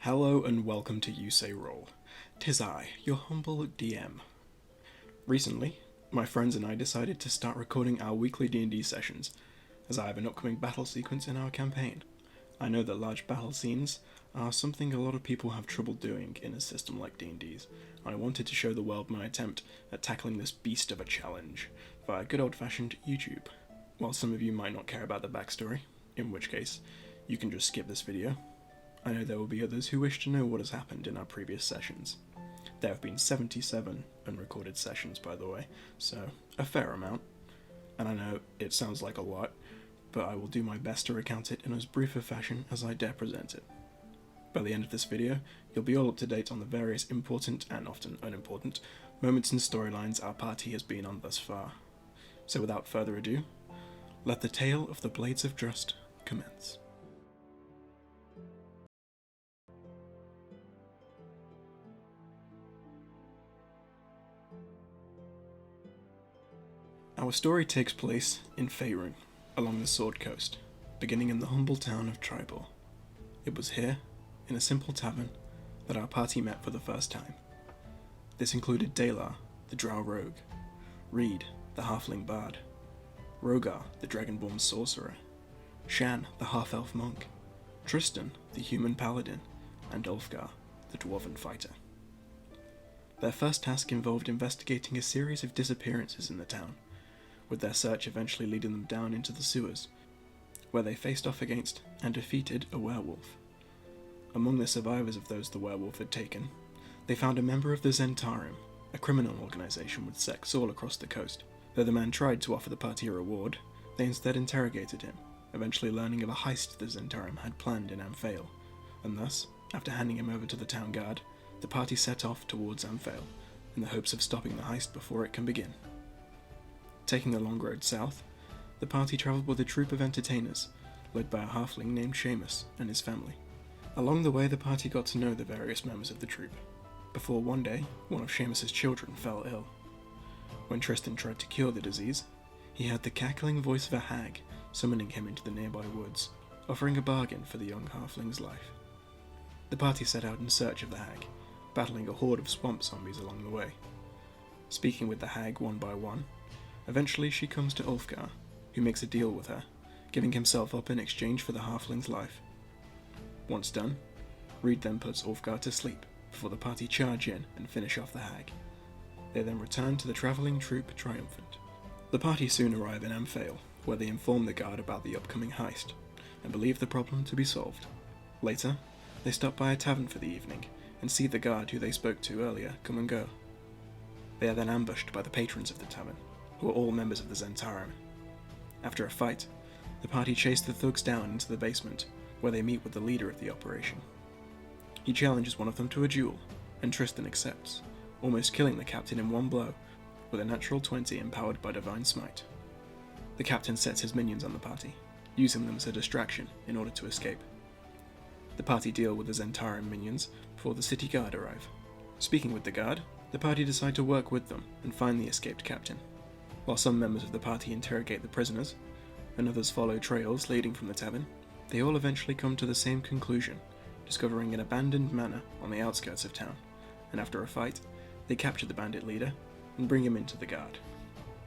Hello and welcome to You Say Roll. 'Tis I, your humble DM. Recently, my friends and I decided to start recording our weekly D&D sessions, as I have an upcoming battle sequence in our campaign. I know that large battle scenes are something a lot of people have trouble doing in a system like D&D's, and I wanted to show the world my attempt at tackling this beast of a challenge via good old-fashioned YouTube. While some of you might not care about the backstory, in which case, you can just skip this video, I know there will be others who wish to know what has happened in our previous sessions. There have been 77 unrecorded sessions, by the way, so a fair amount, and I know it sounds like a lot, but I will do my best to recount it in as brief a fashion as I dare present it. By the end of this video, you'll be all up to date on the various important and often unimportant moments and storylines our party has been on thus far. So without further ado, let the tale of the Blades of Drrust commence. Our story takes place in Faerun, along the Sword Coast, beginning in the humble town of Tribor. It was here, in a simple tavern, that our party met for the first time. This included Dalar, the drow rogue, Reed, the halfling bard, Rogar, the dragonborn sorcerer, Shan, the half-elf monk, Tristan, the human paladin, and Ulfgar, the dwarven fighter. Their first task involved investigating a series of disappearances in the town, with their search eventually leading them down into the sewers, where they faced off against and defeated a werewolf. Among the survivors of those the werewolf had taken, they found a member of the Zentarim, a criminal organisation with sects all across the coast. Though the man tried to offer the party a reward, they instead interrogated him, eventually learning of a heist the Zentarim had planned in Amphail, and thus, after handing him over to the town guard, the party set off towards Amphail, in the hopes of stopping the heist before it can begin. Taking the long road south, the party travelled with a troop of entertainers, led by a halfling named Seamus and his family. Along the way, the party got to know the various members of the troop, before one day, one of Seamus's children fell ill. When Tristan tried to cure the disease, he heard the cackling voice of a hag summoning him into the nearby woods, offering a bargain for the young halfling's life. The party set out in search of the hag, battling a horde of swamp zombies along the way. Speaking with the hag one by one, eventually she comes to Ulfgar, who makes a deal with her, giving himself up in exchange for the halfling's life. Once done, Reed then puts Ulfgar to sleep before the party charge in and finish off the hag. They then return to the travelling troop triumphant. The party soon arrive in Amphail, where they inform the guard about the upcoming heist, and believe the problem to be solved. Later, they stop by a tavern for the evening, and see the guard who they spoke to earlier come and go. They are then ambushed by the patrons of the tavern, who are all members of the Zentarim. After a fight, the party chase the thugs down into the basement, where they meet with the leader of the operation. He challenges one of them to a duel, and Tristan accepts, almost killing the captain in one blow, with a natural 20 empowered by Divine Smite. The captain sets his minions on the party, using them as a distraction in order to escape. The party deal with the Zentarim minions before the city guard arrive. Speaking with the guard, the party decide to work with them and find the escaped captain. While some members of the party interrogate the prisoners, and others follow trails leading from the tavern, they all eventually come to the same conclusion, discovering an abandoned manor on the outskirts of town, and after a fight, they capture the bandit leader and bring him into the guard.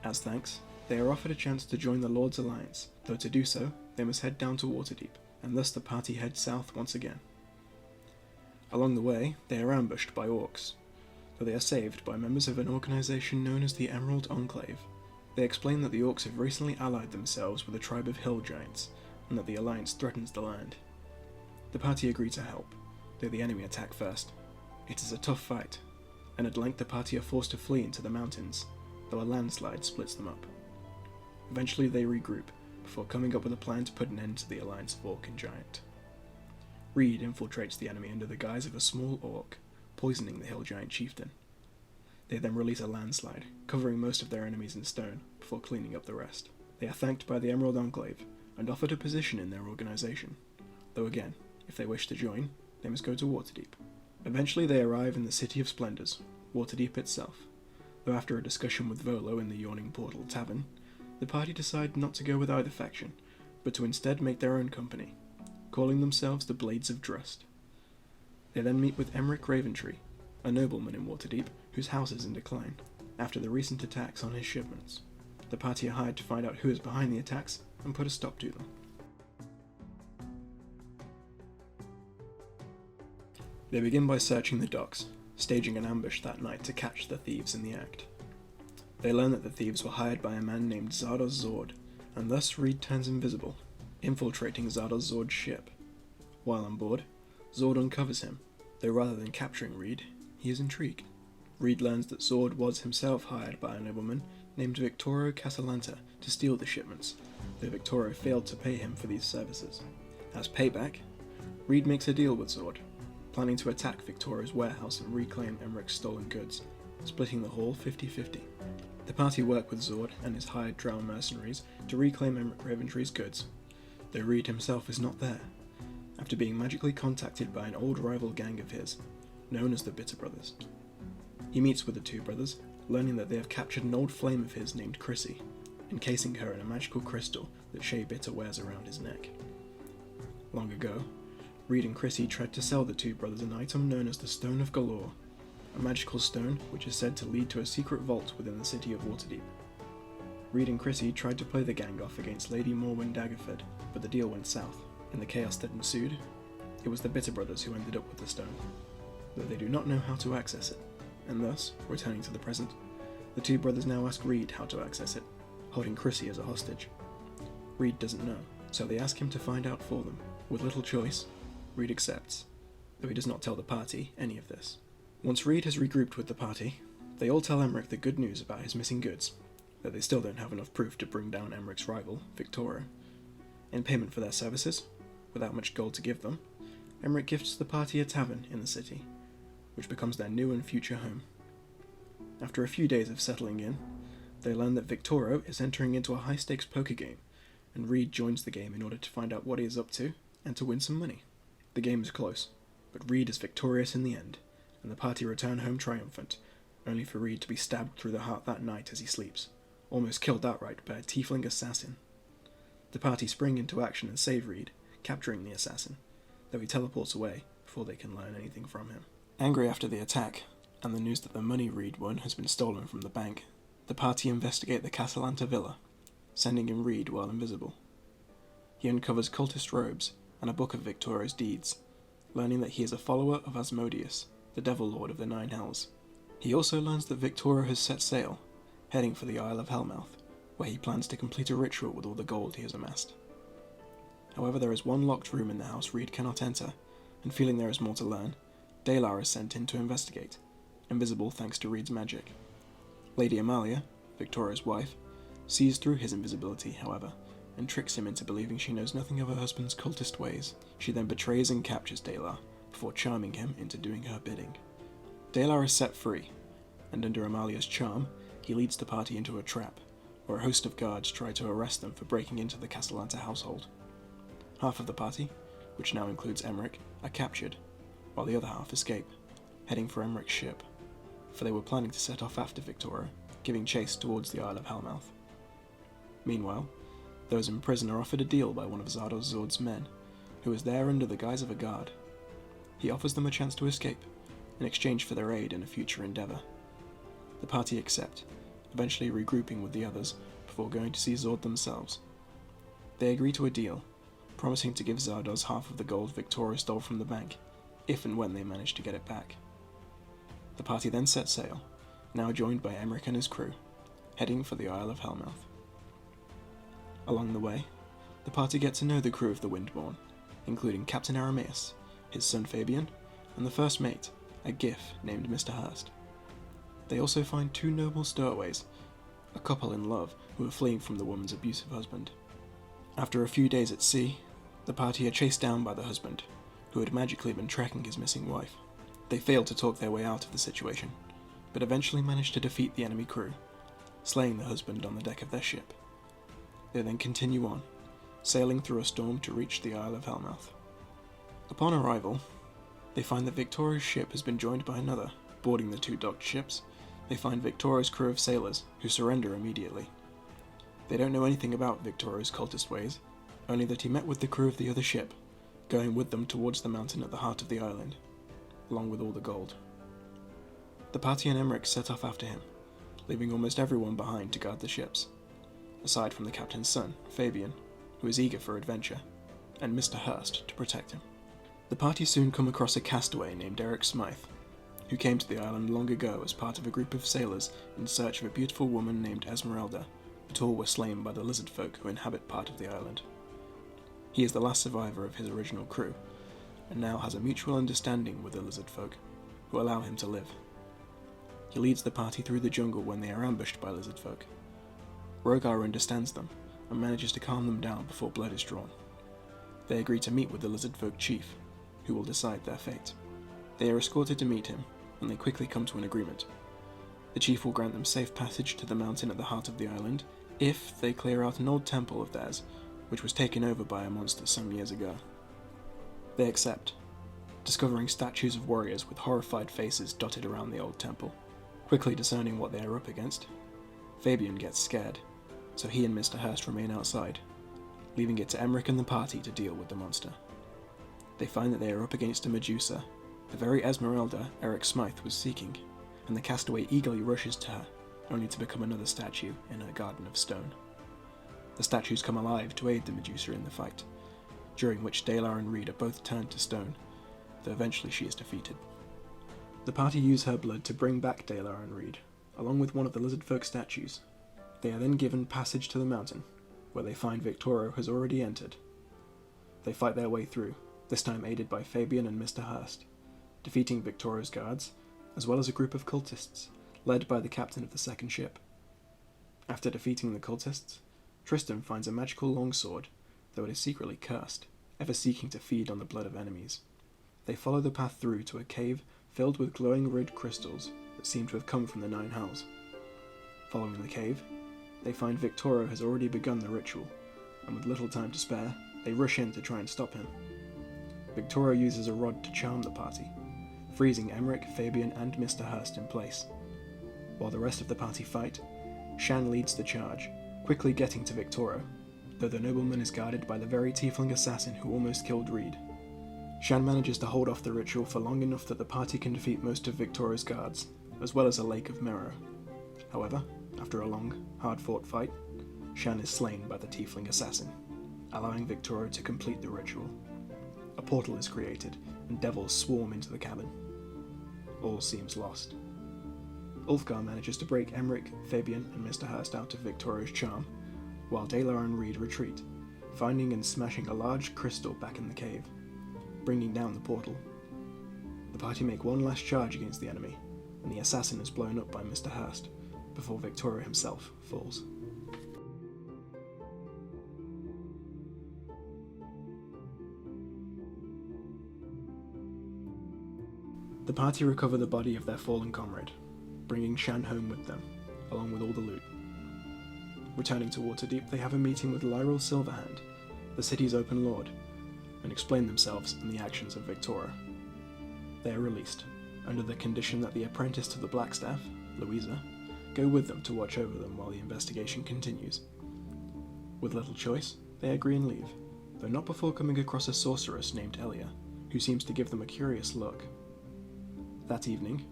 As thanks, they are offered a chance to join the Lord's Alliance, though to do so, they must head down to Waterdeep, and thus the party heads south once again. Along the way, they are ambushed by orcs, though they are saved by members of an organisation known as the Emerald Enclave. They explain that the orcs have recently allied themselves with a tribe of hill giants, and that the alliance threatens the land. The party agree to help, though the enemy attack first. It is a tough fight, and at length the party are forced to flee into the mountains, though a landslide splits them up. Eventually they regroup, before coming up with a plan to put an end to the alliance of orc and giant. Reed infiltrates the enemy under the guise of a small orc, poisoning the hill giant chieftain. They then release a landslide, covering most of their enemies in stone, before cleaning up the rest. They are thanked by the Emerald Enclave, and offered a position in their organisation, though again, if they wish to join, they must go to Waterdeep. Eventually they arrive in the City of Splendours, Waterdeep itself, though after a discussion with Volo in the Yawning Portal Tavern, the party decide not to go with either faction, but to instead make their own company, calling themselves the Blades of Drrust. They then meet with Emeric Raventree, a nobleman in Waterdeep whose house is in decline, after the recent attacks on his shipments. The party are hired to find out who is behind the attacks and put a stop to them. They begin by searching the docks, staging an ambush that night to catch the thieves in the act. They learn that the thieves were hired by a man named Zardoz Zord, and thus Reed turns invisible, infiltrating Zardoz Zord's ship. While on board, Zord uncovers him, though rather than capturing Reed, he is intrigued. Reed learns that Zord was himself hired by a nobleman named Victoro Casalanta to steal the shipments, though Victoro failed to pay him for these services. As payback, Reed makes a deal with Zord, planning to attack Victoro's warehouse and reclaim Emeric's stolen goods, splitting the haul 50-50. The party work with Zord and his hired drow mercenaries to reclaim Emeric Raventree's goods, though Reed himself is not there, after being magically contacted by an old rival gang of his, known as the Bitter Brothers. He meets with the two brothers, learning that they have captured an old flame of his named Chrissy, encasing her in a magical crystal that Shay Bitter wears around his neck. Long ago, Reed and Chrissy tried to sell the two brothers an item known as the Stone of Galore, a magical stone which is said to lead to a secret vault within the city of Waterdeep. Reed and Chrissy tried to play the gang off against Lady Morwen Daggerford, but the deal went south. In the chaos that ensued, it was the Bitter Brothers who ended up with the stone, though they do not know how to access it, and thus, returning to the present, the two brothers now ask Reed how to access it, holding Chrissy as a hostage. Reed doesn't know, so they ask him to find out for them. With little choice, Reed accepts, though he does not tell the party any of this. Once Reed has regrouped with the party, they all tell Emeric the good news about his missing goods, though they still don't have enough proof to bring down Emeric's rival, Victoro. In payment for their services, without much gold to give them, Emeric gifts the party a tavern in the city, which becomes their new and future home. After a few days of settling in, they learn that Victoro is entering into a high-stakes poker game, and Reed joins the game in order to find out what he is up to and to win some money. The game is close, but Reed is victorious in the end, and the party return home triumphant, only for Reed to be stabbed through the heart that night as he sleeps, almost killed outright by a tiefling assassin. The party spring into action and save Reed, capturing the assassin, though he teleports away before they can learn anything from him. Angry after the attack, and the news that the money Reed won has been stolen from the bank, the party investigate the Casalanta villa, sending in Reed while invisible. He uncovers cultist robes and a book of Victoro's deeds, learning that he is a follower of Asmodeus, the Devil Lord of the Nine Hells. He also learns that Victoro has set sail, heading for the Isle of Hellmouth, where he plans to complete a ritual with all the gold he has amassed. However, there is one locked room in the house Reed cannot enter, and feeling there is more to learn, Dalar is sent in to investigate, invisible thanks to Reed's magic. Lady Amalia, Victoria's wife, sees through his invisibility, however, and tricks him into believing she knows nothing of her husband's cultist ways. She then betrays and captures Dalar, before charming him into doing her bidding. Dalar is set free, and under Amalia's charm, he leads the party into a trap, where a host of guards try to arrest them for breaking into the Castellanta household. Half of the party, which now includes Emeric, are captured, while the other half escape, heading for Emeric's ship, for they were planning to set off after Victoro, giving chase towards the Isle of Hellmouth. Meanwhile, those in prison are offered a deal by one of Zardoz Zord's men, who is there under the guise of a guard. He offers them a chance to escape, in exchange for their aid in a future endeavour. The party accept, eventually regrouping with the others before going to see Zord themselves. They agree to a deal, promising to give Zardoz half of the gold Victoro stole from the bank, if and when they manage to get it back. The party then set sail, now joined by Emeric and his crew, heading for the Isle of Hellmouth. Along the way, the party get to know the crew of the Windborn, including Captain Arameus, his son Fabian, and the first mate, a Gif named Mr. Hurst. They also find two noble stowaways, a couple in love who are fleeing from the woman's abusive husband. After a few days at sea, the party are chased down by the husband, who had magically been tracking his missing wife. They fail to talk their way out of the situation, but eventually manage to defeat the enemy crew, slaying the husband on the deck of their ship. They then continue on, sailing through a storm to reach the Isle of Hellmouth. Upon arrival, they find that Victoria's ship has been joined by another. Boarding the two docked ships, they find Victoria's crew of sailors, who surrender immediately. They don't know anything about Victoria's cultist ways, only that he met with the crew of the other ship, going with them towards the mountain at the heart of the island. along with all the gold. The party and Emmerich set off after him, leaving almost everyone behind to guard the ships, aside from the captain's son, Fabian, who is eager for adventure, and Mr. Hurst to protect him. The party soon come across a castaway named Eric Smythe, who came to the island long ago as part of a group of sailors in search of a beautiful woman named Esmeralda, but all were slain by the lizard folk who inhabit part of the island. He is the last survivor of his original crew, and now has a mutual understanding with the lizard folk, who allow him to live. He leads the party through the jungle when they are ambushed by lizard folk. Rogar understands them, and manages to calm them down before blood is drawn. They agree to meet with the lizard folk chief, who will decide their fate. They are escorted to meet him, and they quickly come to an agreement. The chief will grant them safe passage to the mountain at the heart of the island, if they clear out an old temple of theirs, which was taken over by a monster some years ago. They accept, discovering statues of warriors with horrified faces dotted around the old temple. Quickly discerning what they are up against, Fabian gets scared, so he and Mr. Hurst remain outside, leaving it to Emmerich and the party to deal with the monster. They find that they are up against a Medusa, the very Esmeralda Eric Smythe was seeking, and the castaway eagerly rushes to her, only to become another statue in her garden of stone. The statues come alive to aid the Medusa in the fight, during which Dalar and Reed are both turned to stone, though eventually she is defeated. The party use her blood to bring back Dalar and Reed, along with one of the lizard folk statues. They are then given passage to the mountain, where they find Victoro has already entered. They fight their way through, this time aided by Fabian and Mr. Hurst, defeating Victoro's guards, as well as a group of cultists, led by the captain of the second ship. After defeating the cultists, Tristan finds a magical longsword, though it is secretly cursed, ever seeking to feed on the blood of enemies. They follow the path through to a cave filled with glowing red crystals that seem to have come from the Nine Hells. Following the cave, they find Victoro has already begun the ritual, and with little time to spare, they rush in to try and stop him. Victoro uses a rod to charm the party, freezing Emmerich, Fabian, and Mr. Hurst in place. While the rest of the party fight, Shan leads the charge, quickly getting to Victoro, though the nobleman is guarded by the very tiefling assassin who almost killed Reed. Shan manages to hold off the ritual for long enough that the party can defeat most of Victoro's guards, as well as a lake of mirror. However, after a long, hard-fought fight, Shan is slain by the tiefling assassin, allowing Victoro to complete the ritual. A portal is created, and devils swarm into the cabin. All seems lost. Ulfgar manages to break Emmerich, Fabian, and Mr. Hurst out of Victoro's charm, while Dalar and Reed retreat, finding and smashing a large crystal back in the cave, bringing down the portal. The party make one last charge against the enemy, and the assassin is blown up by Mr. Hurst, before Victoro himself falls. The party recover the body of their fallen comrade, bringing Shan home with them, along with all the loot. Returning to Waterdeep, they have a meeting with Lyril Silverhand, the city's open lord, and explain themselves and the actions of Victoro. They are released, under the condition that the apprentice to the Blackstaff, Louisa, go with them to watch over them while the investigation continues. With little choice, they agree and leave, though not before coming across a sorceress named Elia, who seems to give them a curious look. That evening,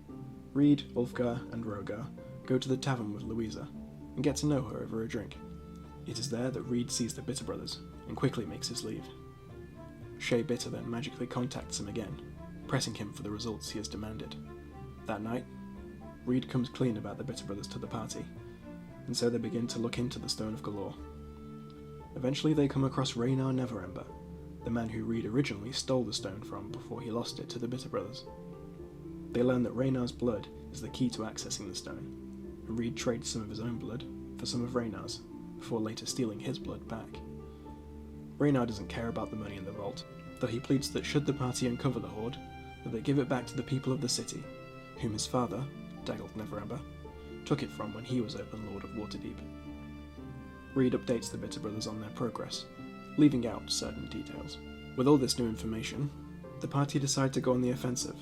Reed, Ulfgar, and Rogar go to the tavern with Louisa, and get to know her over a drink. It is there that Reed sees the Bitter brothers, and quickly makes his leave. Shay Bitter then magically contacts him again, pressing him for the results he has demanded. That night, Reed comes clean about the Bitter brothers to the party, and so they begin to look into the Stone of Galore. Eventually they come across Raynar Neverember, the man who Reed originally stole the stone from before he lost it to the Bitter brothers. They learn that Raynar's blood is the key to accessing the stone, and Reed trades some of his own blood for some of Raynar's, before later stealing his blood back. Raynar doesn't care about the money in the vault, though he pleads that should the party uncover the hoard, that they give it back to the people of the city, whom his father, Dagult Neverember, took it from when he was open lord of Waterdeep. Reed updates the Bitter brothers on their progress, leaving out certain details. With all this new information, the party decide to go on the offensive,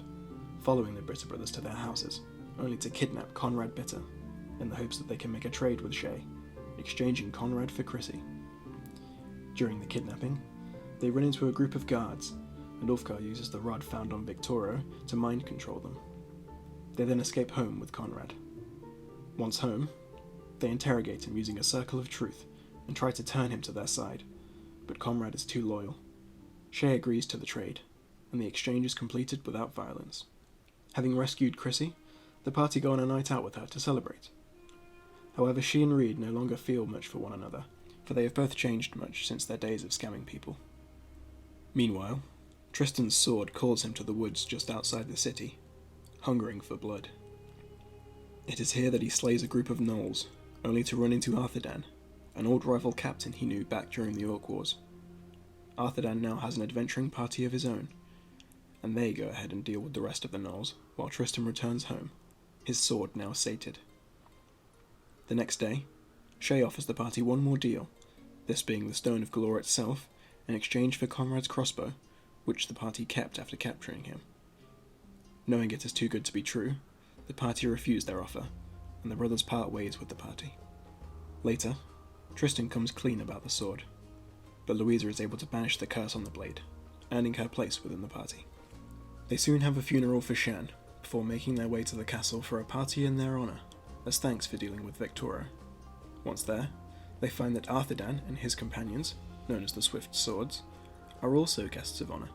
following the Bitter brothers to their houses, only to kidnap Conrad Bitter, in the hopes that they can make a trade with Shay, exchanging Conrad for Chrissy. During the kidnapping, they run into a group of guards, and Ulfgar uses the rod found on Victoro to mind control them. They then escape home with Conrad. Once home, they interrogate him using a circle of truth and try to turn him to their side, but Conrad is too loyal. Shay agrees to the trade, and the exchange is completed without violence. Having rescued Chrissy, the party go on a night out with her to celebrate. However, she and Reed no longer feel much for one another, for they have both changed much since their days of scamming people. Meanwhile, Tristan's sword calls him to the woods just outside the city, hungering for blood. It is here that he slays a group of gnolls, only to run into Arthedan, an old rival captain he knew back during the Orc Wars. Arthedan now has an adventuring party of his own, and they go ahead and deal with the rest of the gnolls, while Tristan returns home, his sword now sated. The next day, Shay offers the party one more deal, this being the Stone of Galore itself, in exchange for Conrad's crossbow, which the party kept after capturing him. Knowing it is too good to be true, the party refuse their offer, and the brothers part ways with the party. Later, Tristan comes clean about the sword, but Louisa is able to banish the curse on the blade, earning her place within the party. They soon have a funeral for Shan, before making their way to the castle for a party in their honour, as thanks for dealing with Victoro. Once there, they find that Arthedan and his companions, known as the Swift Swords, are also guests of honour,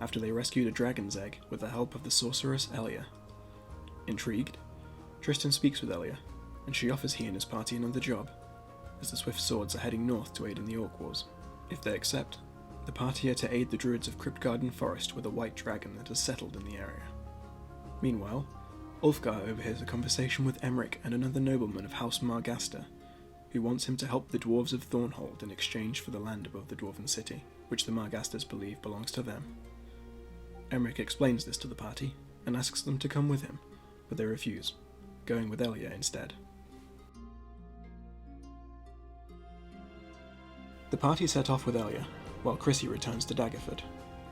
after they rescued a dragon's egg with the help of the sorceress Elia. Intrigued, Tristan speaks with Elia, and she offers he and his party another job, as the Swift Swords are heading north to aid in the Orc Wars. If they accept, the party are to aid the druids of Cryptgarden Forest with a white dragon that has settled in the area. Meanwhile, Ulfgar overhears a conversation with Emric and another nobleman of House Margaster, who wants him to help the dwarves of Thornhold in exchange for the land above the dwarven city, which the Margasters believe belongs to them. Emric explains this to the party, and asks them to come with him, but they refuse, going with Elia instead. The party set off with Elia, while Chrissy returns to Daggerford,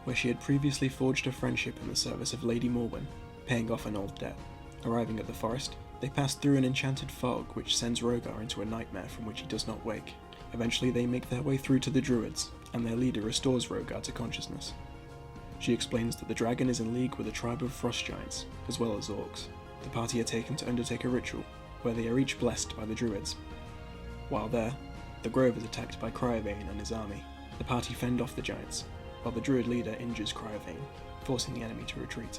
where she had previously forged a friendship in the service of Lady Morwen, paying off an old debt. Arriving at the forest, they pass through an enchanted fog which sends Rogar into a nightmare from which he does not wake. Eventually they make their way through to the druids, and their leader restores Rogar to consciousness. She explains that the dragon is in league with a tribe of frost giants, as well as orcs. The party are taken to undertake a ritual, where they are each blessed by the druids. While there, the grove is attacked by Cryovane and his army. The party fend off the giants, while the druid leader injures Cryovane, forcing the enemy to retreat.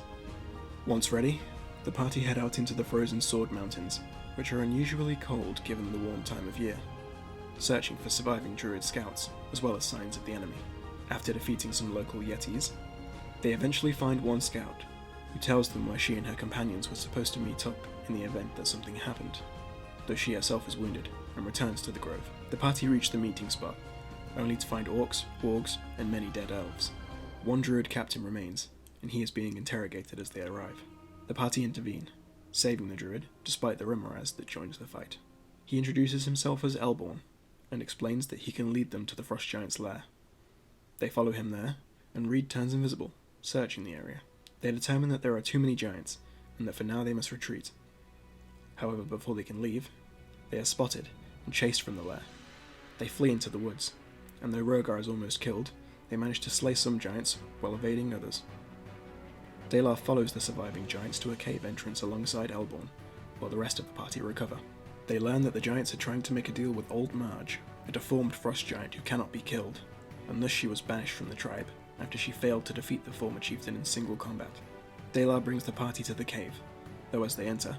Once ready, the party head out into the frozen Sword Mountains, which are unusually cold given the warm time of year, searching for surviving druid scouts, as well as signs of the enemy. After defeating some local yetis, they eventually find one scout, who tells them where she and her companions were supposed to meet up in the event that something happened, though she herself is wounded and returns to the grove. The party reach the meeting spot, only to find orcs, wargs, and many dead elves. One druid captain remains, and he is being interrogated as they arrive. The party intervene, saving the druid, despite the Rimmeraz that joins the fight. He introduces himself as Elborn, and explains that he can lead them to the Frost Giant's lair. They follow him there, and Reed turns invisible, searching the area. They determine that there are too many giants, and that for now they must retreat. However, before they can leave, they are spotted and chased from the lair. They flee into the woods, and though Rogar is almost killed, they manage to slay some giants while evading others. Dalar follows the surviving giants to a cave entrance alongside Elborn, while the rest of the party recover. They learn that the giants are trying to make a deal with Old Marge, a deformed frost giant who cannot be killed, and thus she was banished from the tribe after she failed to defeat the former chieftain in single combat. Dalar brings the party to the cave, though as they enter,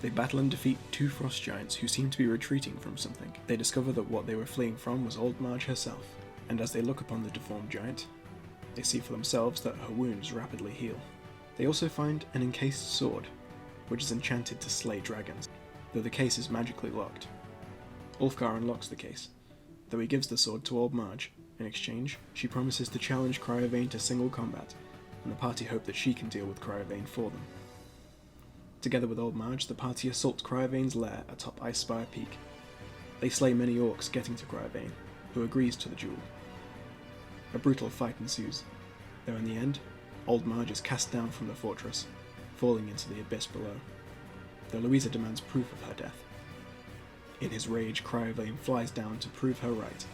they battle and defeat two frost giants who seem to be retreating from something. They discover that what they were fleeing from was Old Marge herself, and as they look upon the deformed giant, they see for themselves that her wounds rapidly heal. They also find an encased sword, which is enchanted to slay dragons, though the case is magically locked. Ulfgar unlocks the case, though he gives the sword to Old Marge. In exchange, she promises to challenge Cryovane to single combat, and the party hope that she can deal with Cryovane for them. Together with Old Marge, the party assault Cryovane's lair atop Icespire Peak. They slay many orcs getting to Cryovane, who agrees to the duel. A brutal fight ensues, though in the end, Old Marge is cast down from the fortress, falling into the abyss below, though Louisa demands proof of her death. In his rage, Cryovane flies down to prove her right,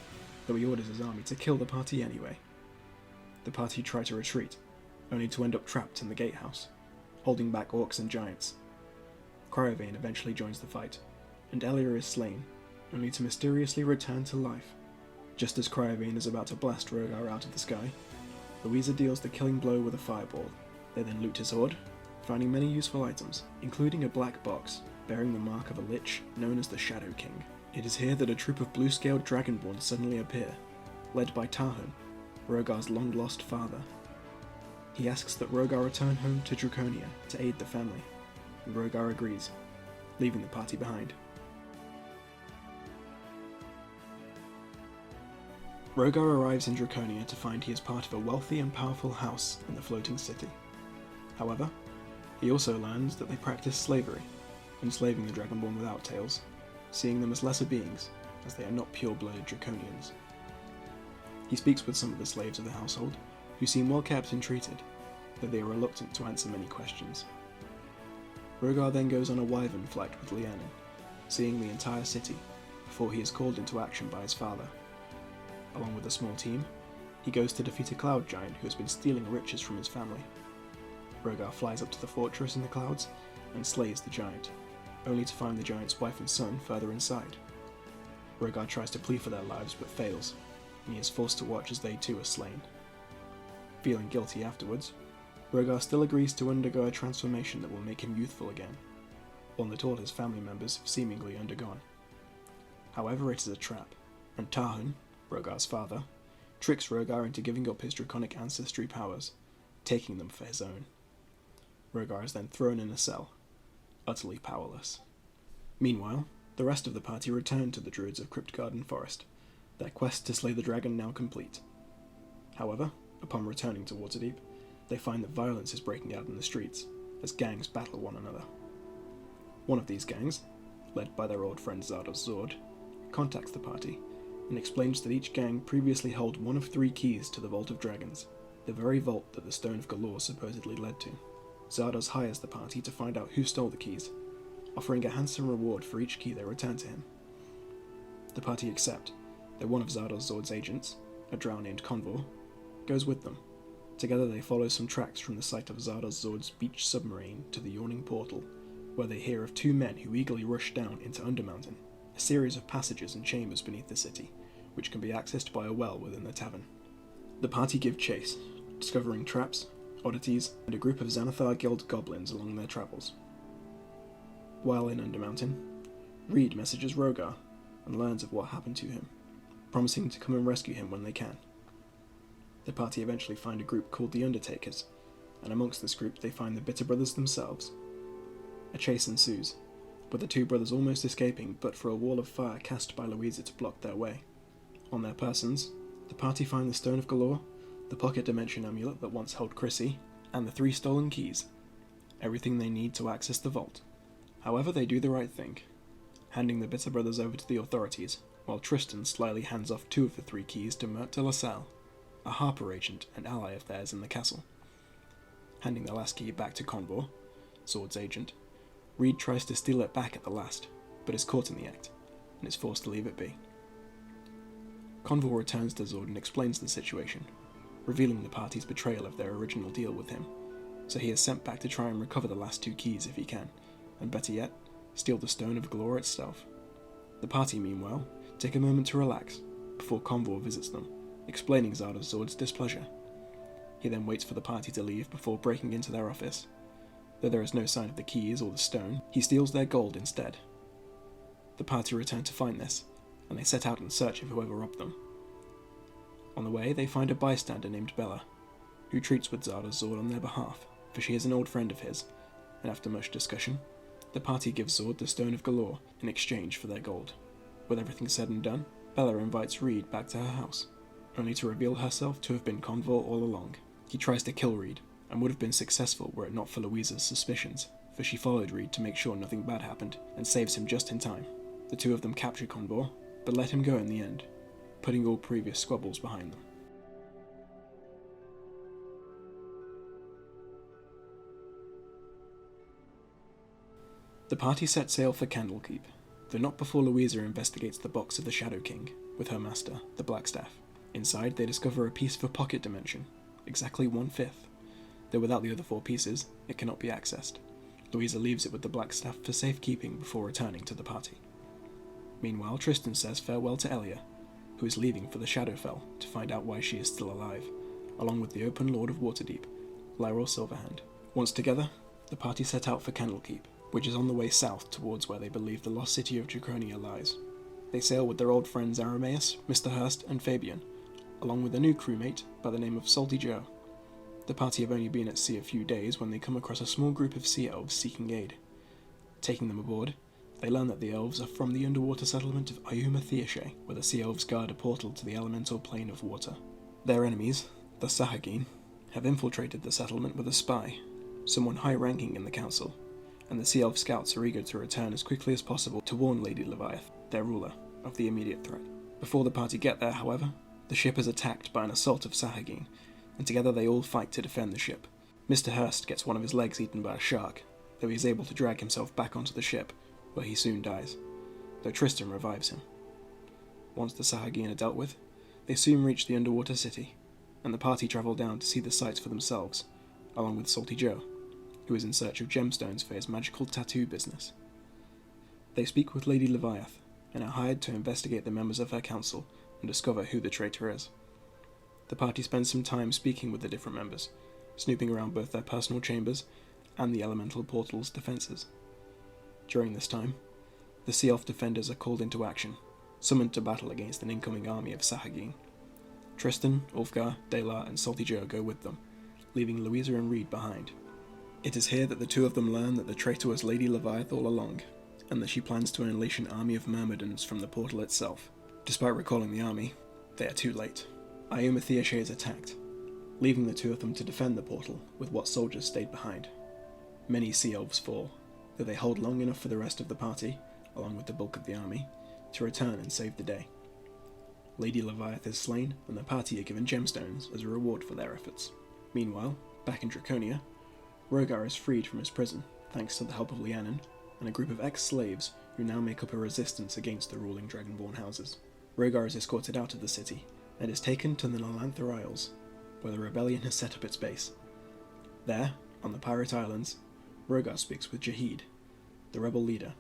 though he orders his army to kill the party anyway. The party try to retreat, only to end up trapped in the gatehouse, holding back orcs and giants. Cryovane eventually joins the fight, and Elia is slain, only to mysteriously return to life. Just as Cryovane is about to blast Rogar out of the sky, Louisa deals the killing blow with a fireball. They then loot his hoard, finding many useful items, including a black box bearing the mark of a lich known as the Shadow King. It is here that a troop of blue-scaled dragonborn suddenly appear, led by Tahun, Rogar's long-lost father. He asks that Rogar return home to Draconia to aid the family, and Rogar agrees, leaving the party behind. Rogar arrives in Draconia to find he is part of a wealthy and powerful house in the floating city. However, he also learns that they practice slavery, enslaving the Dragonborn without tails, seeing them as lesser beings, as they are not pure-blooded Draconians. He speaks with some of the slaves of the household, who seem well kept and treated, though they are reluctant to answer many questions. Rogar then goes on a wyvern flight with Rhiannon, seeing the entire city, before he is called into action by his father. Along with a small team, he goes to defeat a cloud giant who has been stealing riches from his family. Rogar flies up to the fortress in the clouds and slays the giant, only to find the giant's wife and son further inside. Rogar tries to plead for their lives but fails, and he is forced to watch as they too are slain. Feeling guilty afterwards, Rogar still agrees to undergo a transformation that will make him youthful again, one that all his family members have seemingly undergone. However, it is a trap, and Tahun, Rogar's father, tricks Rogar into giving up his draconic ancestry powers, taking them for his own. Rogar is then thrown in a cell, utterly powerless. Meanwhile, the rest of the party return to the Druids of Cryptgarden Forest, their quest to slay the dragon now complete. However, upon returning to Waterdeep, they find that violence is breaking out in the streets, as gangs battle one another. One of these gangs, led by their old friend Zardoz Zord, contacts the party, and explains that each gang previously held one of 3 keys to the Vault of Dragons, the very vault that the Stone of Galore supposedly led to. Zardoz hires the party to find out who stole the keys, offering a handsome reward for each key they return to him. The party accept, though one of Zardoz Zord's agents, a drow named Convor, goes with them. Together they follow some tracks from the site of Zardoz Zord's beach submarine to the yawning portal, where they hear of 2 men who eagerly rush down into Undermountain, a series of passages and chambers beneath the city, which can be accessed by a well within the tavern. The party give chase, discovering traps, oddities, and a group of Xanathar Guild goblins along their travels. While in Undermountain, Reed messages Rogar and learns of what happened to him, promising to come and rescue him when they can. The party eventually find a group called the Undertakers, and amongst this group they find the Bitter Brothers themselves. A chase ensues, with the 2 brothers almost escaping but for a wall of fire cast by Louisa to block their way. On their persons, the party find the Stone of Galore, the Pocket Dimension Amulet that once held Chrissy, and the 3 stolen keys, everything they need to access the vault. However, they do the right thing, handing the Bitter Brothers over to the authorities, while Tristan slyly hands off 2 of the 3 keys to Mert de la Salle, a Harper agent and ally of theirs in the castle. Handing the last key back to Convor, Sword's agent, Reed tries to steal it back at the last, but is caught in the act, and is forced to leave it be. Convor returns to Zord and explains the situation, revealing the party's betrayal of their original deal with him, so he is sent back to try and recover the last 2 keys if he can, and better yet, steal the Stone of Galore itself. The party, meanwhile, take a moment to relax, before Convor visits them, explaining Zardoz Zord's displeasure. He then waits for the party to leave before breaking into their office. Though there is no sign of the keys or the stone, he steals their gold instead. The party return to find this, and they set out in search of whoever robbed them. On the way, they find a bystander named Bella, who treats with Zardoz Zord on their behalf, for she is an old friend of his, and after much discussion, the party gives Zord the Stone of Galore in exchange for their gold. With everything said and done, Bella invites Reed back to her house, only to reveal herself to have been Convor all along. He tries to kill Reed, and would have been successful were it not for Louisa's suspicions, for she followed Reed to make sure nothing bad happened, and saves him just in time. The 2 of them capture Convor, but let him go in the end, putting all previous squabbles behind them. The party set sail for Candlekeep, though not before Louisa investigates the box of the Shadow King, with her master, the Blackstaff. Inside, they discover a piece of a pocket dimension, exactly 1/5, though without the other 4 pieces, it cannot be accessed. Louisa leaves it with the black staff for safekeeping before returning to the party. Meanwhile, Tristan says farewell to Elia, who is leaving for the Shadowfell to find out why she is still alive, along with the Open Lord of Waterdeep, Lyral Silverhand. Once together, the party set out for Candlekeep, which is on the way south towards where they believe the lost city of Draconia lies. They sail with their old friends Arameus, Mr. Hurst, and Fabian, along with a new crewmate by the name of Salty Joe. The party have only been at sea a few days when they come across a small group of sea elves seeking aid. Taking them aboard, they learn that the elves are from the underwater settlement of Iuma Theashe, where the sea elves guard a portal to the elemental plane of water. Their enemies, the Sahagin, have infiltrated the settlement with a spy, someone high-ranking in the council, and the sea elf scouts are eager to return as quickly as possible to warn Lady Leviath, their ruler, of the immediate threat. Before the party get there, however, the ship is attacked by an assault of Sahagin, and together they all fight to defend the ship. Mr. Hurst gets one of his legs eaten by a shark, though he is able to drag himself back onto the ship, where he soon dies, though Tristan revives him. Once the Sahagin are dealt with, they soon reach the underwater city, and the party travel down to see the sights for themselves, along with Salty Joe, who is in search of gemstones for his magical tattoo business. They speak with Lady Leviath, and are hired to investigate the members of her council and discover who the traitor is. The party spends some time speaking with the different members, snooping around both their personal chambers and the elemental portal's defences. During this time, the Sea Elf defenders are called into action, summoned to battle against an incoming army of Sahagin. Tristan, Ulfgar, Dalar, and Salty Joe go with them, leaving Louisa and Reed behind. It is here that the two of them learn that the traitor was Lady Leviath all along, and that she plans to unleash an army of Myrmidons from the portal itself. Despite recalling the army, they are too late. Iuma Theashe is attacked, leaving the two of them to defend the portal with what soldiers stayed behind. Many sea elves fall, though they hold long enough for the rest of the party, along with the bulk of the army, to return and save the day. Lady Leviath is slain, and the party are given gemstones as a reward for their efforts. Meanwhile, back in Draconia, Rogar is freed from his prison, thanks to the help of Rhiannon, and a group of ex-slaves who now make up a resistance against the ruling Dragonborn houses. Rogar is escorted out of the city, and is taken to the Nalantha Isles, where the rebellion has set up its base. There, on the Pirate Islands, Rogar speaks with Jahid, the rebel leader,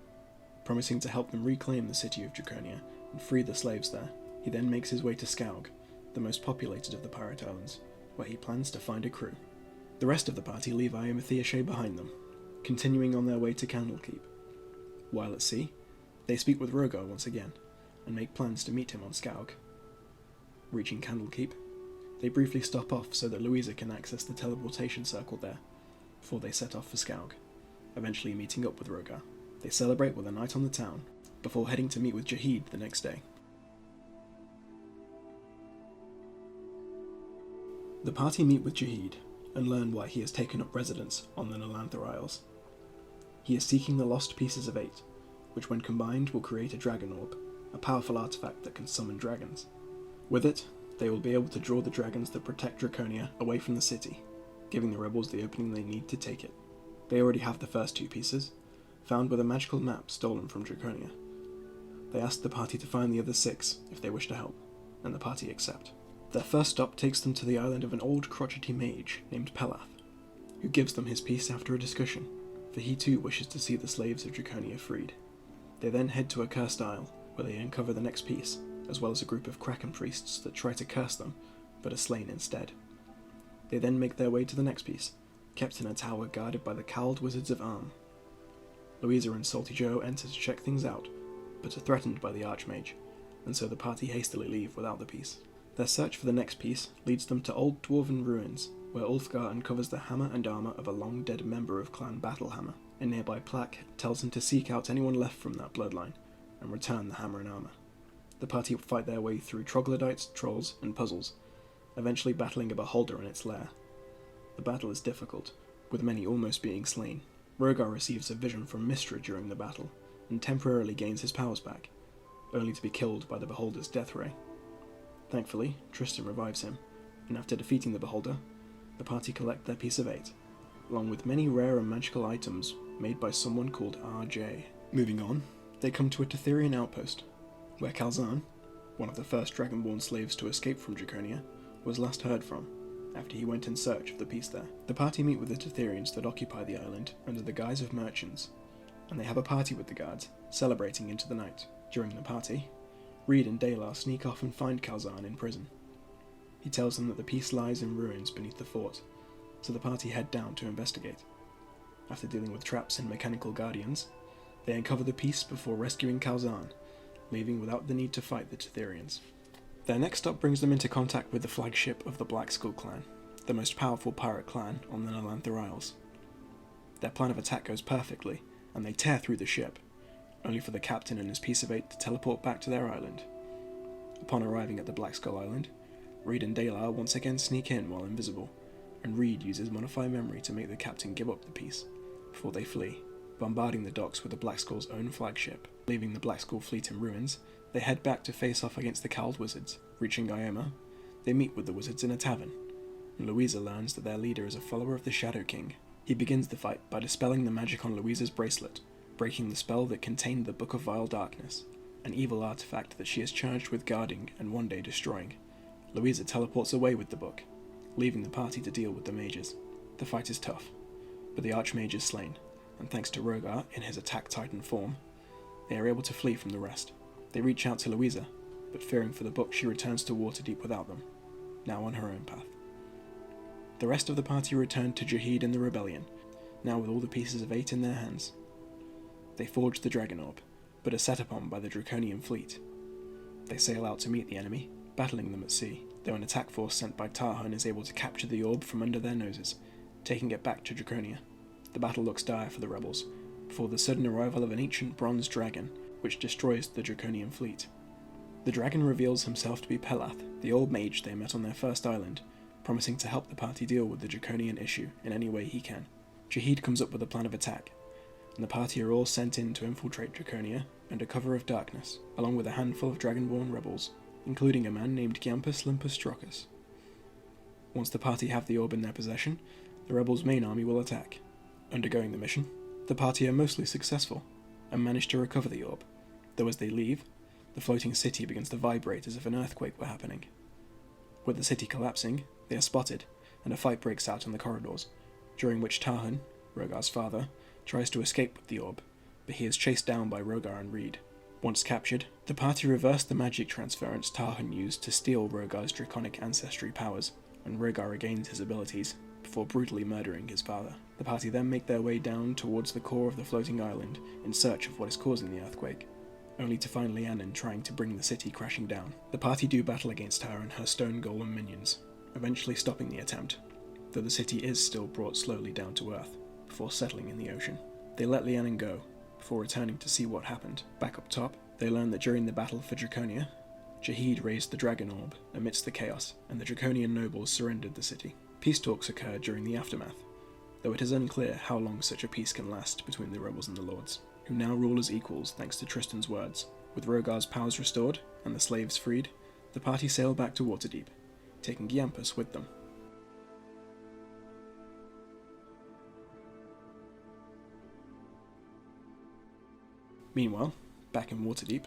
promising to help them reclaim the city of Draconia and free the slaves there. He then makes his way to Skaug, the most populated of the Pirate Islands, where he plans to find a crew. The rest of the party leave Iuma Theashe behind them, continuing on their way to Candlekeep. While at sea, they speak with Rogar once again, and make plans to meet him on Skaug. Reaching Candlekeep, they briefly stop off so that Louisa can access the teleportation circle there, before they set off for Skaug, eventually meeting up with Rogar. They celebrate with a night on the town, before heading to meet with Jahid the next day. The party meet with Jahid, and learn why he has taken up residence on the Nalantha Isles. He is seeking the lost pieces of 8, which when combined will create a dragon orb, a powerful artifact that can summon dragons. With it, they will be able to draw the dragons that protect Draconia away from the city, giving the rebels the opening they need to take it. They already have the first 2 pieces, found with a magical map stolen from Draconia. They ask the party to find the other 6 if they wish to help, and the party accept. Their first stop takes them to the island of an old crotchety mage named Pelath, who gives them his piece after a discussion, for he too wishes to see the slaves of Draconia freed. They then head to a cursed isle, where they uncover the next piece, as well as a group of Kraken priests that try to curse them, but are slain instead. They then make their way to the next piece, kept in a tower guarded by the cowled wizards of Arm. Louisa and Salty Joe enter to check things out, but are threatened by the Archmage, and so the party hastily leave without the piece. Their search for the next piece leads them to old dwarven ruins, where Ulfgar uncovers the hammer and armour of a long-dead member of Clan Battlehammer. A nearby plaque tells him to seek out anyone left from that bloodline, and return the hammer and armour. The party fight their way through troglodytes, trolls, and puzzles, eventually battling a beholder in its lair. The battle is difficult, with many almost being slain. Rogar receives a vision from Mystra during the battle, and temporarily gains his powers back, only to be killed by the beholder's death ray. Thankfully, Tristan revives him, and after defeating the beholder, the party collect their piece of 8, along with many rare and magical items made by someone called RJ. Moving on, they come to a Tetherian outpost, where Kalzan, one of the first Dragonborn slaves to escape from Draconia, was last heard from, after he went in search of the peace there. The party meet with the Tetherians that occupy the island under the guise of merchants, and they have a party with the guards, celebrating into the night. During the party, Reed and Dalar sneak off and find Kalzan in prison. He tells them that the peace lies in ruins beneath the fort, so the party head down to investigate. After dealing with traps and mechanical guardians, they uncover the peace before rescuing Kalzan, leaving without the need to fight the Tetherians. Their next stop brings them into contact with the flagship of the Black Skull clan, the most powerful pirate clan on the Nalantha Isles. Their plan of attack goes perfectly, and they tear through the ship, only for the captain and his piece of 8 to teleport back to their island. Upon arriving at the Black Skull Island, Reed and Dalar once again sneak in while invisible, and Reed uses Modify Memory to make the captain give up the peace, before they flee, bombarding the docks with the Black Skull's own flagship. Leaving the Black Skull fleet in ruins, they head back to face off against the cowled wizards. Reaching Ioma, they meet with the wizards in a tavern, and Louisa learns that their leader is a follower of the Shadow King. He begins the fight by dispelling the magic on Louisa's bracelet, breaking the spell that contained the Book of Vile Darkness, an evil artifact that she is charged with guarding and one day destroying. Louisa teleports away with the book, leaving the party to deal with the mages. The fight is tough, but the Archmage is slain, and thanks to Rogar in his Attack Titan form, they are able to flee from the rest. They reach out to Louisa, but fearing for the book, she returns to Waterdeep without them, now on her own path. The rest of the party return to Jahid and the Rebellion, now with all the pieces of 8 in their hands. They forge the Dragon Orb, but are set upon by the Draconian fleet. They sail out to meet the enemy, battling them at sea, though an attack force sent by Tarhan is able to capture the orb from under their noses, taking it back to Draconia. The battle looks dire for the rebels, before the sudden arrival of an ancient bronze dragon, which destroys the Draconian fleet. The dragon reveals himself to be Pelath, the old mage they met on their first island, promising to help the party deal with the Draconian issue in any way he can. Jahid comes up with a plan of attack, and the party are all sent in to infiltrate Draconia under cover of darkness, along with a handful of Dragonborn rebels, including a man named Gyampus Limpus Trocus. Once the party have the orb in their possession, the rebels' main army will attack. Undergoing the mission, the party are mostly successful, and manage to recover the orb, though as they leave, the floating city begins to vibrate as if an earthquake were happening. With the city collapsing, they are spotted, and a fight breaks out in the corridors, during which Tarhan, Rogar's father, tries to escape with the orb, but he is chased down by Rogar and Reed. Once captured, the party reverse the magic transference Tarhan used to steal Rogar's draconic ancestry powers, and Rogar regains his abilities, before brutally murdering his father. The party then make their way down towards the core of the floating island in search of what is causing the earthquake, only to find Lianon trying to bring the city crashing down. The party do battle against her and her stone golem minions, eventually stopping the attempt, though the city is still brought slowly down to earth, before settling in the ocean. They let Lianon go, before returning to see what happened. Back up top, they learn that during the battle for Draconia, Jahid raised the Dragon Orb amidst the chaos, and the Draconian nobles surrendered the city. Peace talks occurred during the aftermath, though it is unclear how long such a peace can last between the rebels and the lords, who now rule as equals thanks to Tristan's words. With Rogar's powers restored and the slaves freed, the party sail back to Waterdeep, taking Gyampus with them. Meanwhile, back in Waterdeep,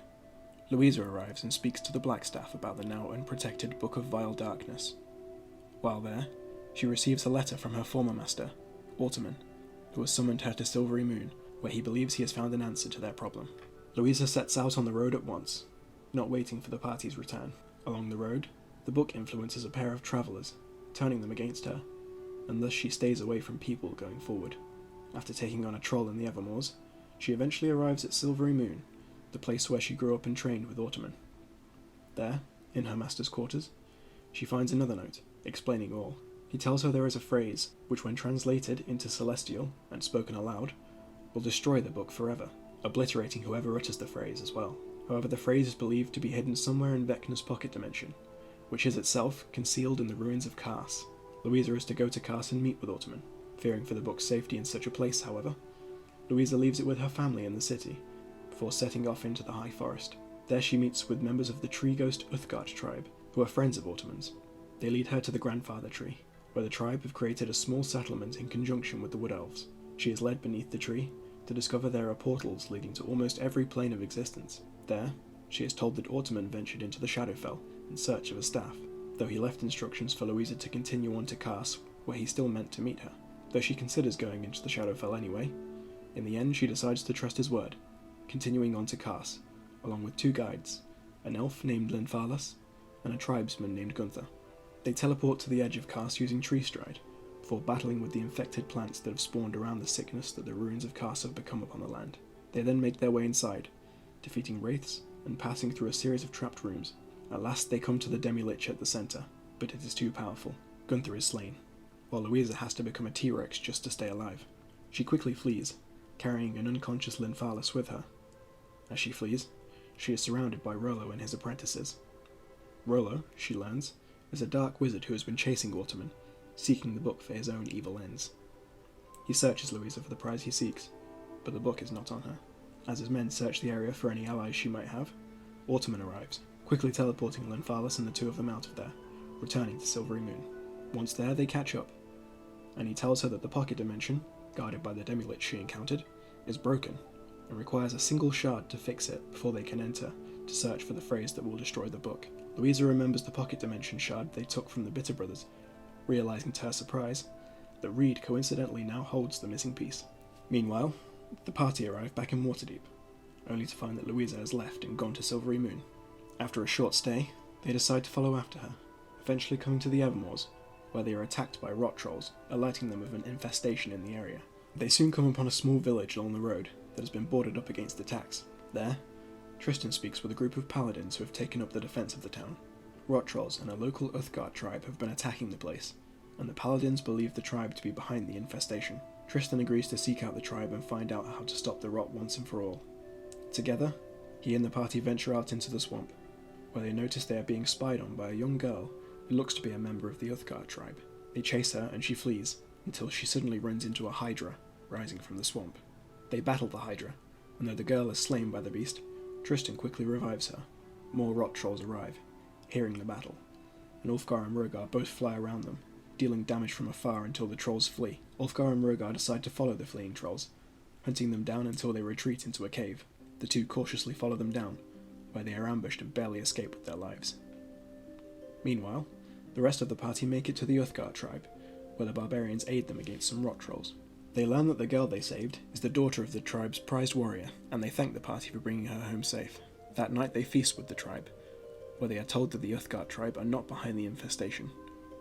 Louisa arrives and speaks to the Blackstaff about the now unprotected Book of Vile Darkness. While there, she receives a letter from her former master, Orteman, who has summoned her to Silvery Moon, where he believes he has found an answer to their problem. Louisa sets out on the road at once, not waiting for the party's return. Along the road, the book influences a pair of travellers, turning them against her, and thus she stays away from people going forward. After taking on a troll in the Evermoors, she eventually arrives at Silvery Moon, the place where she grew up and trained with Orteman. There, in her master's quarters, she finds another note, explaining all. He tells her there is a phrase, which when translated into Celestial and spoken aloud, will destroy the book forever, obliterating whoever utters the phrase as well. However, the phrase is believed to be hidden somewhere in Vecna's pocket dimension, which is itself concealed in the ruins of Kars. Louisa is to go to Kars and meet with Orteman. Fearing for the book's safety in such a place, however, Louisa leaves it with her family in the city, before setting off into the High Forest. There she meets with members of the Tree Ghost Uthgard tribe, who are friends of Orteman's. They lead her to the Grandfather Tree, where the tribe have created a small settlement in conjunction with the Wood Elves. She is led beneath the tree to discover there are portals leading to almost every plane of existence. There, she is told that Orteman ventured into the Shadowfell in search of a staff. though he left instructions for Louisa to continue on to Kars, where he still meant to meet her. Though she considers going into the Shadowfell anyway, in the end she decides to trust his word, continuing on to Kars, along with 2 guides, an elf named Linfalas and a tribesman named Gunther. They teleport to the edge of Kars using tree stride, before battling with the infected plants that have spawned around the sickness that the ruins of Kars have become upon the land. They then make their way inside, defeating wraiths and passing through a series of trapped rooms. At last they come to the demi-lich at the centre, but it is too powerful. Gunther is slain, while Louisa has to become a T-Rex just to stay alive. She quickly flees, carrying an unconscious Linfalas with her. As she flees, she is surrounded by Rollo and his apprentices. Rollo, she learns, is a dark wizard who has been chasing Waterman, seeking the book for his own evil ends. He searches Louisa for the prize he seeks, but the book is not on her. As his men search the area for any allies she might have, Waterman arrives, quickly teleporting Linfalas and the 2 of them out of there, returning to Silvery Moon. Once there, they catch up, and he tells her that the pocket dimension, guarded by the demi-lich she encountered, is broken, and requires a single shard to fix it before they can enter to search for the phrase that will destroy the book. Louisa remembers the pocket dimension shard they took from the Bitter Brothers, realizing to her surprise that Reed coincidentally now holds the missing piece. Meanwhile, the party arrive back in Waterdeep, only to find that Louisa has left and gone to Silvery Moon. After a short stay, they decide to follow after her, eventually coming to the Evermoors, where they are attacked by rot trolls, alerting them of an infestation in the area. They soon come upon a small village along the road that has been boarded up against attacks. There, Tristan speaks with a group of paladins who have taken up the defence of the town. Rot trolls and a local Uthgard tribe have been attacking the place, and the paladins believe the tribe to be behind the infestation. Tristan agrees to seek out the tribe and find out how to stop the rot once and for all. Together, he and the party venture out into the swamp, where they notice they are being spied on by a young girl who looks to be a member of the Uthgard tribe. They chase her and she flees, until she suddenly runs into a hydra rising from the swamp. They battle the hydra, and though the girl is slain by the beast, Tristan quickly revives her. More rot trolls arrive, hearing the battle, and Ulfgar and Rogar both fly around them, dealing damage from afar until the trolls flee. Ulfgar and Rogar decide to follow the fleeing trolls, hunting them down until they retreat into a cave. The 2 cautiously follow them down, where they are ambushed and barely escape with their lives. Meanwhile, the rest of the party make it to the Uthgard tribe, where the barbarians aid them against some rot trolls. They learn that the girl they saved is the daughter of the tribe's prized warrior, and they thank the party for bringing her home safe. That night they feast with the tribe, where they are told that the Uthgard tribe are not behind the infestation,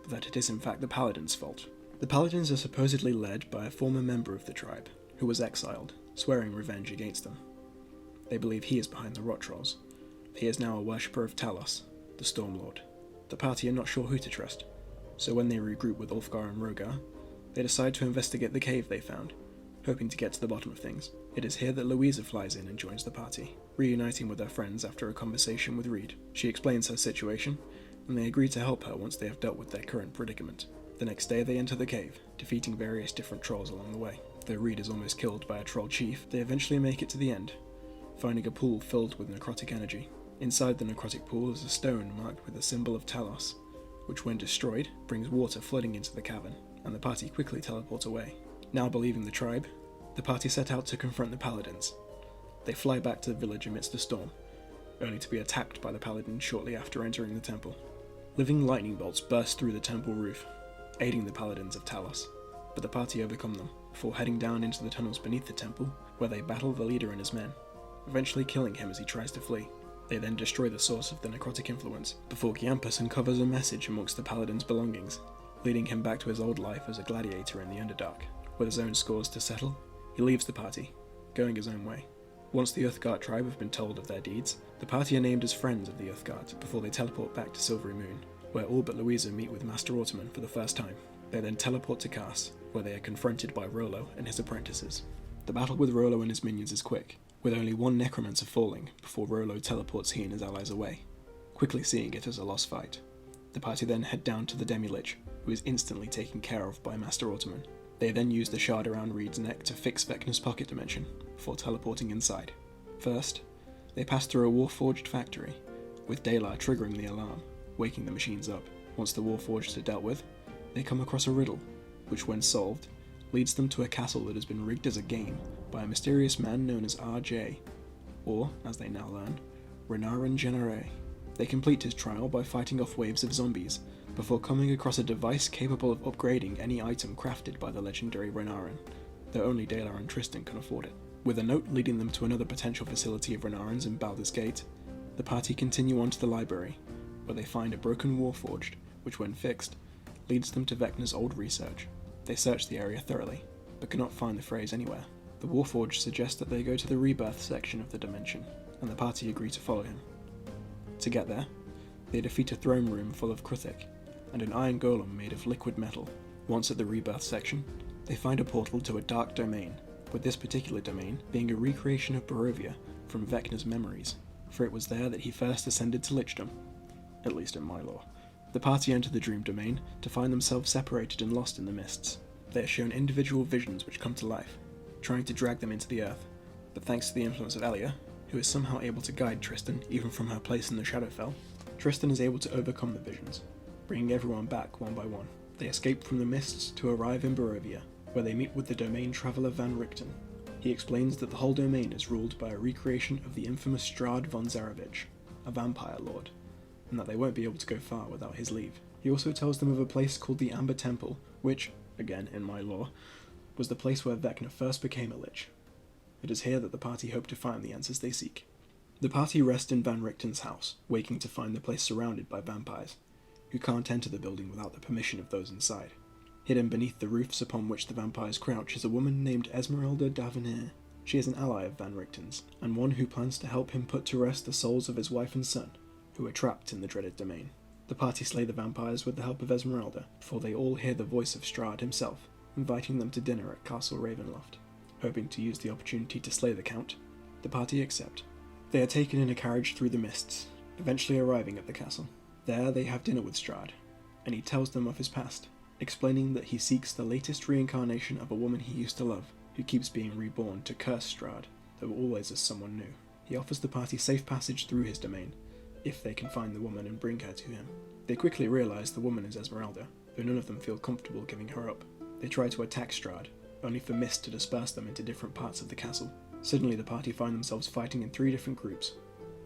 but that it is in fact the paladins' fault. The paladins are supposedly led by a former member of the tribe, who was exiled, swearing revenge against them. They believe he is behind the rot trolls. He is now a worshipper of Talos, the Stormlord. The party are not sure who to trust, so when they regroup with Ulfgar and Rogar, they decide to investigate the cave they found, hoping to get to the bottom of things. It is here that Louisa flies in and joins the party, reuniting with her friends after a conversation with Reed. She explains her situation, and they agree to help her once they have dealt with their current predicament. The next day they enter the cave, defeating various different trolls along the way. Though Reed is almost killed by a troll chief, they eventually make it to the end, finding a pool filled with necrotic energy. Inside the necrotic pool is a stone marked with the symbol of Talos, which when destroyed brings water flooding into the cavern, and the party quickly teleport away. Now believing the tribe, the party set out to confront the paladins. They fly back to the village amidst the storm, only to be attacked by the paladins shortly after entering the temple. Living lightning bolts burst through the temple roof, aiding the paladins of Talos, but the party overcome them, before heading down into the tunnels beneath the temple, where they battle the leader and his men, eventually killing him as he tries to flee. They then destroy the source of the necrotic influence, before Giampus uncovers a message amongst the paladin's belongings, leading him back to his old life as a gladiator in the Underdark. With his own scores to settle, he leaves the party, going his own way. Once the Uthgard tribe have been told of their deeds, the party are named as friends of the Uthgard before they teleport back to Silvery Moon, where all but Louisa meet with Master Ortman for the first time. They then teleport to Kars, where they are confronted by Rollo and his apprentices. The battle with Rollo and his minions is quick, with only one necromancer falling before Rollo teleports he and his allies away, quickly seeing it as a lost fight. The party then head down to the demi-lich, who is instantly taken care of by Master Ortman. They then use the shard around Reed's neck to fix Vecna's pocket dimension, before teleporting inside. First, they pass through a Warforged factory, with Dalar triggering the alarm, waking the machines up. Once the Warforged are dealt with, they come across a riddle, which when solved, leads them to a castle that has been rigged as a game by a mysterious man known as RJ, or, as they now learn, Renarin Genere. They complete his trial by fighting off waves of zombies, before coming across a device capable of upgrading any item crafted by the legendary Renarin, though only Dalar and Tristan can afford it. With a note leading them to another potential facility of Renarin's in Baldur's Gate, the party continue on to the library, where they find a broken warforged, which when fixed, leads them to Vecna's old research. They search the area thoroughly, but cannot find the phrase anywhere. The warforged suggests that they go to the rebirth section of the dimension, and the party agree to follow him. To get there, they defeat a throne room full of Kruthik, and an iron golem made of liquid metal. Once at the rebirth section, they find a portal to a dark domain, with this particular domain being a recreation of Barovia from Vecna's memories, for it was there that he first ascended to lichdom, at least in my lore. The party enter the dream domain to find themselves separated and lost in the mists. They are shown individual visions which come to life, trying to drag them into the earth, but thanks to the influence of Elia, who is somehow able to guide Tristan even from her place in the Shadowfell, Tristan is able to overcome the visions, bringing everyone back one by one. They escape from the mists to arrive in Barovia, where they meet with the domain traveller Van Richten. He explains that the whole domain is ruled by a recreation of the infamous Strahd von Zarovich, a vampire lord, and that they won't be able to go far without his leave. He also tells them of a place called the Amber Temple, which, again in my lore, was the place where Vecna first became a lich. It is here that the party hope to find the answers they seek. The party rest in Van Richten's house, waking to find the place surrounded by vampires, who can't enter the building without the permission of those inside. Hidden beneath the roofs upon which the vampires crouch is a woman named Esmeralda Davenir. She is an ally of Van Richten's, and one who plans to help him put to rest the souls of his wife and son, who are trapped in the dreaded domain. The party slay the vampires with the help of Esmeralda, before they all hear the voice of Strahd himself, inviting them to dinner at Castle Ravenloft. Hoping to use the opportunity to slay the Count, the party accept. They are taken in a carriage through the mists, eventually arriving at the castle. There they have dinner with Strahd, and he tells them of his past, explaining that he seeks the latest reincarnation of a woman he used to love, who keeps being reborn to curse Strahd, though always as someone new. He offers the party safe passage through his domain, if they can find the woman and bring her to him. They quickly realise the woman is Esmeralda, though none of them feel comfortable giving her up. They try to attack Strahd, only for mist to disperse them into different parts of the castle. Suddenly the party find themselves fighting in 3 different groups,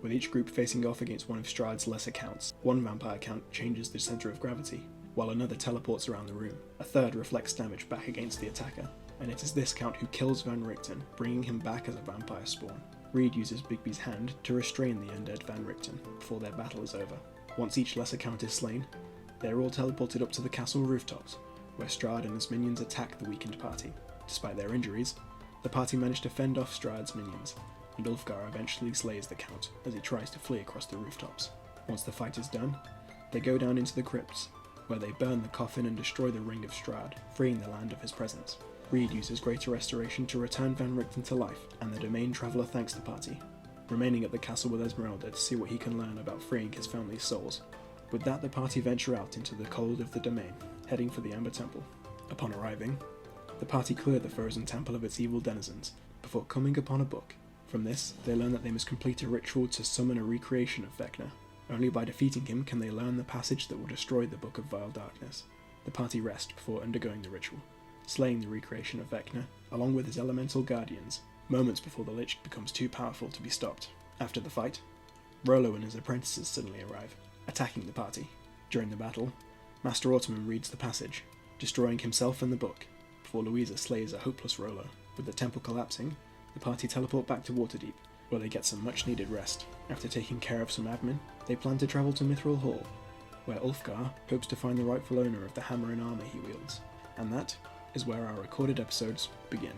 with each group facing off against one of Strahd's lesser counts. One vampire count changes the centre of gravity, while another teleports around the room. A third reflects damage back against the attacker, and it is this count who kills Van Richten, bringing him back as a vampire spawn. Reed uses Bigby's hand to restrain the undead Van Richten before their battle is over. Once each lesser count is slain, they are all teleported up to the castle rooftops, where Strahd and his minions attack the weakened party. Despite their injuries, the party manage to fend off Strahd's minions, and Ulfgar eventually slays the Count as he tries to flee across the rooftops. Once the fight is done, they go down into the crypts, where they burn the coffin and destroy the ring of Strahd, freeing the land of his presence. Reed uses Greater Restoration to return Van Richten to life, and the Domain Traveller thanks the party, remaining at the castle with Esmeralda to see what he can learn about freeing his family's souls. With that, the party venture out into the cold of the Domain, heading for the Amber Temple. Upon arriving, the party clear the frozen temple of its evil denizens, before coming upon a book. From this, they learn that they must complete a ritual to summon a recreation of Vecna. Only by defeating him can they learn the passage that will destroy the Book of Vile Darkness. The party rest before undergoing the ritual, slaying the recreation of Vecna, along with his elemental guardians, moments before the Lich becomes too powerful to be stopped. After the fight, Rollo and his apprentices suddenly arrive, attacking the party. During the battle, Master Autumn reads the passage, destroying himself and the book, before Louisa slays a hopeless Rollo. With the temple collapsing, the party teleport back to Waterdeep, where they get some much needed rest. After taking care of some admin, they plan to travel to Mithril Hall, where Ulfgar hopes to find the rightful owner of the hammer and armour he wields. And that is where our recorded episodes begin.